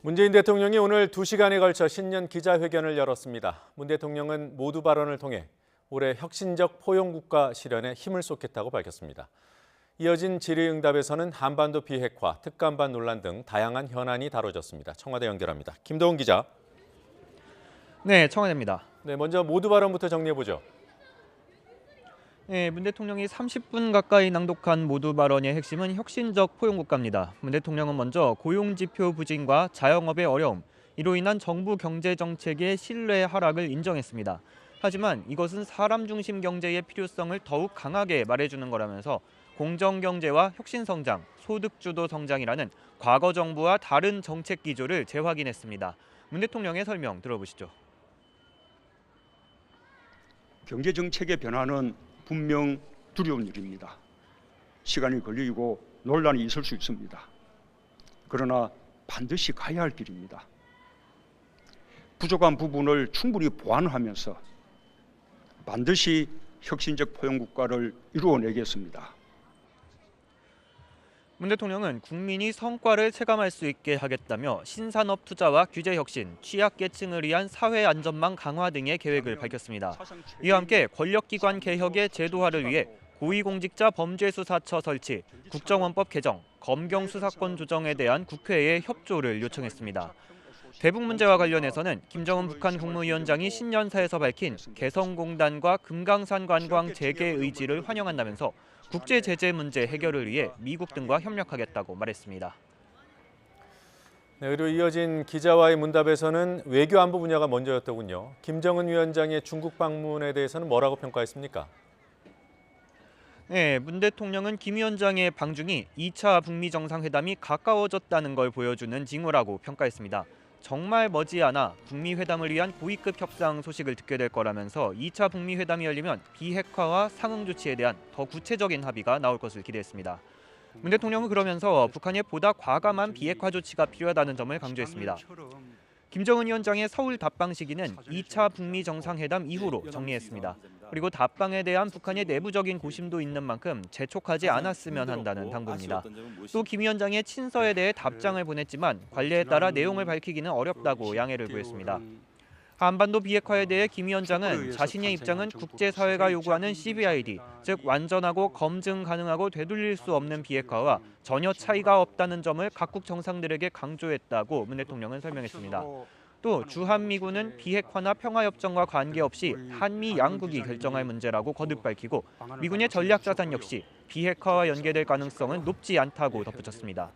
문재인 대통령이 오늘 2시간에 걸쳐 신년 기자회견을 열었습니다. 문 대통령은 모두 발언을 통해 올해 혁신적 포용국가 실현에 힘을 쏟겠다고 밝혔습니다. 이어진 질의응답에서는 한반도 비핵화, 특감반 논란 등 다양한 현안이 다뤄졌습니다. 청와대 연결합니다. 김도훈 기자. 네, 청와대입니다. 네, 먼저 모두 발언부터 정리해보죠. 네, 문 대통령이 30분 가까이 낭독한 모두 발언의 핵심은 혁신적 포용국가입니다. 문 대통령은 먼저 고용지표 부진과 자영업의 어려움, 이로 인한 정부 경제정책의 신뢰 하락을 인정했습니다. 하지만 이것은 사람 중심 경제의 필요성을 더욱 강하게 말해주는 거라면서 공정경제와 혁신성장, 소득주도 성장이라는 과거 정부와 다른 정책 기조를 재확인했습니다. 문 대통령의 설명 들어보시죠. 경제정책의 변화는 분명 두려운 일입니다. 시간이 걸리고 논란이 있을 수 있습니다. 그러나 반드시 가야 할 길입니다. 부족한 부분을 충분히 보완하면서 반드시 혁신적 포용국가를 이루어내겠습니다. 문 대통령은 국민이 성과를 체감할 수 있게 하겠다며 신산업 투자와 규제 혁신, 취약계층을 위한 사회 안전망 강화 등의 계획을 밝혔습니다. 이와 함께 권력기관 개혁의 제도화를 위해 고위공직자 범죄수사처 설치, 국정원법 개정, 검경 수사권 조정에 대한 국회의 협조를 요청했습니다. 대북 문제와 관련해서는 김정은 북한 국무위원장이 신년사에서 밝힌 개성공단과 금강산 관광 재개 의지를 환영한다면서 국제 제재 문제 해결을 위해 미국 등과 협력하겠다고 말했습니다. 네, 그리고 이어진 기자와의 문답에서는 외교 안보 분야가 먼저였더군요. 김정은 위원장의 중국 방문에 대해서는 뭐라고 평가했습니까? 네, 문 대통령은 김 위원장의 방중이 2차 북미 정상회담이 가까워졌다는 걸 보여주는 징후라고 평가했습니다. 정말 머지않아 북미 회담을 위한 고위급 협상 소식을 듣게 될 거라면서 2차 북미 회담이 열리면 비핵화와 상응 조치에 대한 더 구체적인 합의가 나올 것을 기대했습니다. 문 대통령은 그러면서 북한의 보다 과감한 비핵화 조치가 필요하다는 점을 강조했습니다. 김정은 위원장의 서울 답방 시기는 2차 북미 정상회담 이후로 정리했습니다. 그리고 답방에 대한 북한의 내부적인 고심도 있는 만큼 재촉하지 않았으면 한다는 당부입니다. 또 김 위원장의 친서에 대해 답장을 보냈지만 관례에 따라 내용을 밝히기는 어렵다고 양해를 구했습니다. 한반도 비핵화에 대해 김 위원장은 자신의 입장은 국제사회가 요구하는 CBID, 즉 완전하고 검증 가능하고 되돌릴 수 없는 비핵화와 전혀 차이가 없다는 점을 각국 정상들에게 강조했다고 문 대통령은 설명했습니다. 또 주한미군은 비핵화나 평화협정과 관계없이 한미 양국이 결정할 문제라고 거듭 밝히고 미군의 전략자산 역시 비핵화와 연계될 가능성은 높지 않다고 덧붙였습니다.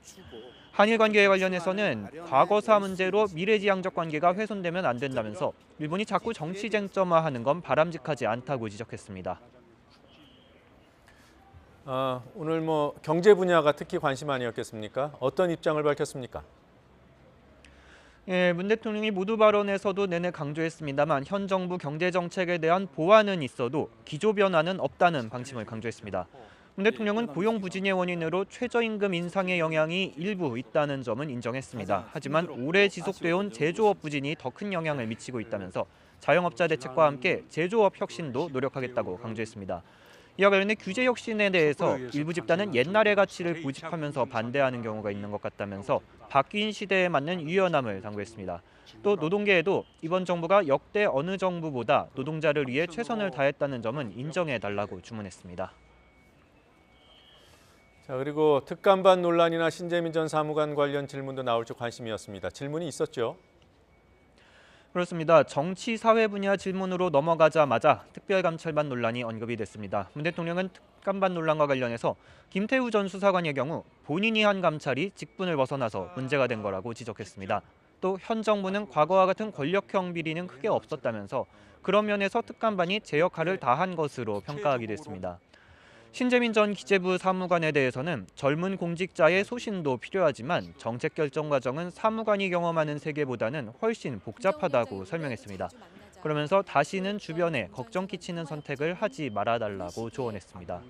한일 관계에 관련해서는 과거사 문제로 미래지향적 관계가 훼손되면 안 된다면서 일본이 자꾸 정치 쟁점화하는 건 바람직하지 않다고 지적했습니다. 오늘 경제 분야가 특히 관심 아니었겠습니까? 어떤 입장을 밝혔습니까? 예, 문 대통령이 모두 발언에서도 내내 강조했습니다만 현 정부 경제 정책에 대한 보완은 있어도 기조 변화는 없다는 방침을 강조했습니다. 문 대통령은 고용 부진의 원인으로 최저임금 인상의 영향이 일부 있다는 점은 인정했습니다. 하지만 오래 지속되어온 제조업 부진이 더 큰 영향을 미치고 있다면서 자영업자 대책과 함께 제조업 혁신도 노력하겠다고 강조했습니다. 이와 관련해 규제 혁신에 대해서 일부 집단은 옛날의 가치를 고집하면서 반대하는 경우가 있는 것 같다면서 바뀐 시대에 맞는 유연함을 당부했습니다. 또 노동계에도 이번 정부가 역대 어느 정부보다 노동자를 위해 최선을 다했다는 점은 인정해달라고 주문했습니다. 자, 그리고 특감반 논란이나 신재민 전 사무관 관련 질문도 나올지 관심이었습니다. 질문이 있었죠? 그렇습니다. 정치 사회 분야 질문으로 넘어가자마자 특별감찰반 논란이 언급이 됐습니다. 문 대통령은 특감반 논란과 관련해서 김태우 전 수사관의 경우 본인이 한 감찰이 직분을 벗어나서 문제가 된 거라고 지적했습니다. 또 현 정부는 과거와 같은 권력형 비리는 크게 없었다면서 그런 면에서 특감반이 제 역할을 다한 것으로 평가하기도 했습니다. 신재민 전 기재부 사무관에 대해서는 젊은 공직자의 소신도 필요하지만 정책 결정 과정은 사무관이 경험하는 세계보다는 훨씬 복잡하다고 설명했습니다. 그러면서 다시는 주변에 걱정 끼치는 선택을 하지 말아달라고 조언했습니다.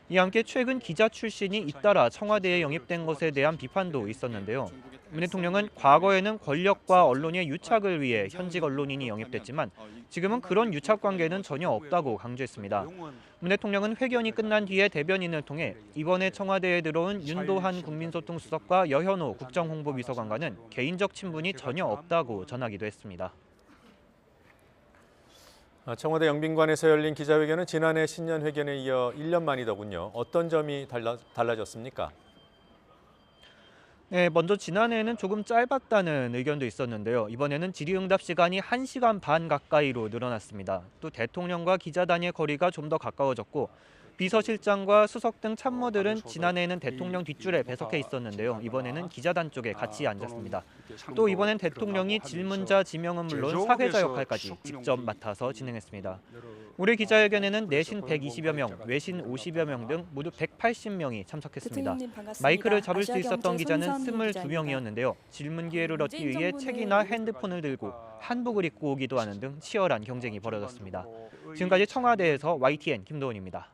이와 함께 최근 기자 출신이 잇따라 청와대에 영입된 것에 대한 비판도 있었는데요. 문 대통령은 과거에는 권력과 언론의 유착을 위해 현직 언론인이 영입됐지만 지금은 그런 유착 관계는 전혀 없다고 강조했습니다. 문 대통령은 회견이 끝난 뒤에 대변인을 통해 이번에 청와대에 들어온 윤도한 국민소통수석과 여현호 국정홍보비서관과는 개인적 친분이 전혀 없다고 전하기도 했습니다. 청와대 영빈관에서 열린 기자회견은 지난해 신년회견에 이어 1년 만이더군요. 어떤 점이 달라졌습니까? 네, 먼저 지난해에는 조금 짧았다는 의견도 있었는데요. 이번에는 질의응답 시간이 1시간 반 가까이로 늘어났습니다. 또 대통령과 기자단의 거리가 좀 더 가까워졌고 비서실장과 수석 등 참모들은 지난해에는 대통령 뒷줄에 배석해 있었는데요. 이번에는 기자단 쪽에 같이 앉았습니다. 또 이번엔 대통령이 질문자 지명은 물론 사회자 역할까지 직접 맡아서 진행했습니다. 올해 기자회견에는 내신 120여 명, 외신 50여 명 등 모두 180명이 참석했습니다. 마이크를 잡을 수 있었던 기자는 22명이었는데요. 질문 기회를 얻기 위해 책이나 핸드폰을 들고 한복을 입고 오기도 하는 등 치열한 경쟁이 벌어졌습니다. 지금까지 청와대에서 YTN 김도훈입니다.